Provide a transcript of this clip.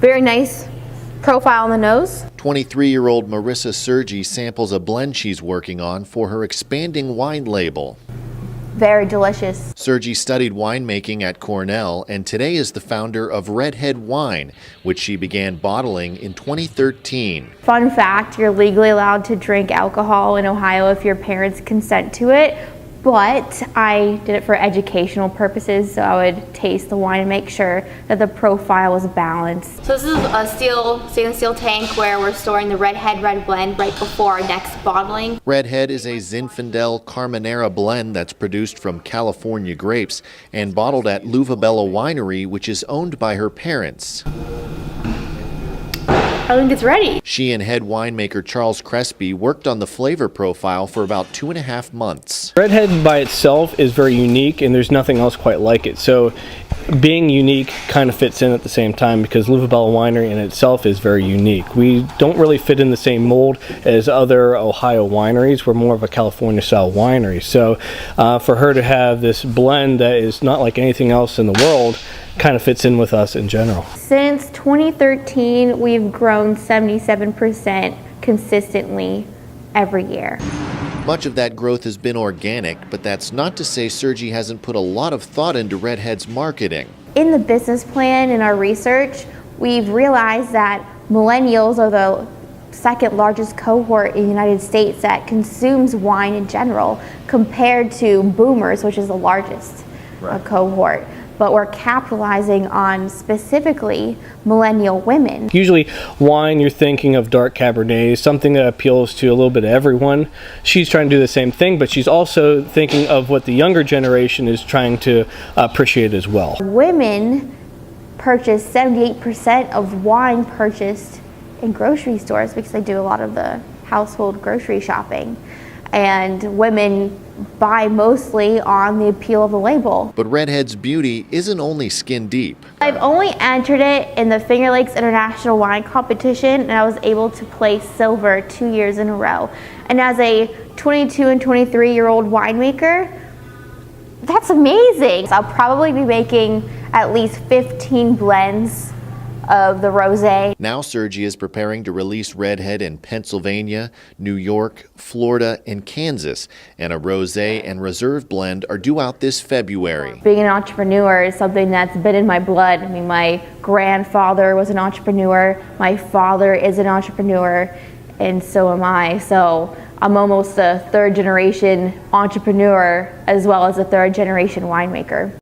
Very nice profile on the nose. 23-year-old Marissa Sergi samples a blend she's working on for her expanding wine label. Very delicious. Sergi studied winemaking at Cornell and today is the founder of RedHead Wine, which she began bottling in 2013. Fun fact, you're legally allowed to drink alcohol in Ohio if your parents consent to it, but I did it for educational purposes, so I would taste the wine and make sure that the profile was balanced. So this is a stainless steel tank where we're storing the RedHead red blend right before our next bottling. RedHead is a Zinfandel Carmenera blend that's produced from California grapes and bottled at Luva Bella Winery, which is owned by her parents. I think it's ready. She and head winemaker Charles Crespi worked on the flavor profile for about 2.5 months. RedHead by itself is very unique and there's nothing else quite like it. So being unique kind of fits in at the same time because Luva Bella Winery in itself is very unique. We don't really fit in the same mold as other Ohio wineries. We're more of a California style winery. So for her to have this blend that is not like anything else in the world kind of fits in with us in general. Since 2013, we've grown 77% consistently every year. Much of that growth has been organic, but that's not to say Sergi hasn't put a lot of thought into RedHead's marketing. In the business plan and our research, we've realized that millennials are the second largest cohort in the United States that consumes wine in general, compared to boomers, which is the largest cohort. But we're capitalizing on specifically millennial women. Usually wine, you're thinking of dark Cabernets, something that appeals to a little bit of everyone. She's trying to do the same thing, but she's also thinking of what the younger generation is trying to appreciate as well. Women purchase 78% of wine purchased in grocery stores because they do a lot of the household grocery shopping. And women buy mostly on the appeal of the label. But RedHead's beauty isn't only skin deep. I've only entered it in the Finger Lakes International Wine Competition, and I was able to place silver 2 years in a row. And as a 22 and 23-year-old winemaker, that's amazing. So I'll probably be making at least 15 blends of the rosé. Now Sergi is preparing to release RedHead in Pennsylvania, New York, Florida, and Kansas, and a rosé and reserve blend are due out this February. Being an entrepreneur is something that's been in my blood. I mean, my grandfather was an entrepreneur, my father is an entrepreneur, and so am I. So I'm almost a third generation entrepreneur as well as a third generation winemaker.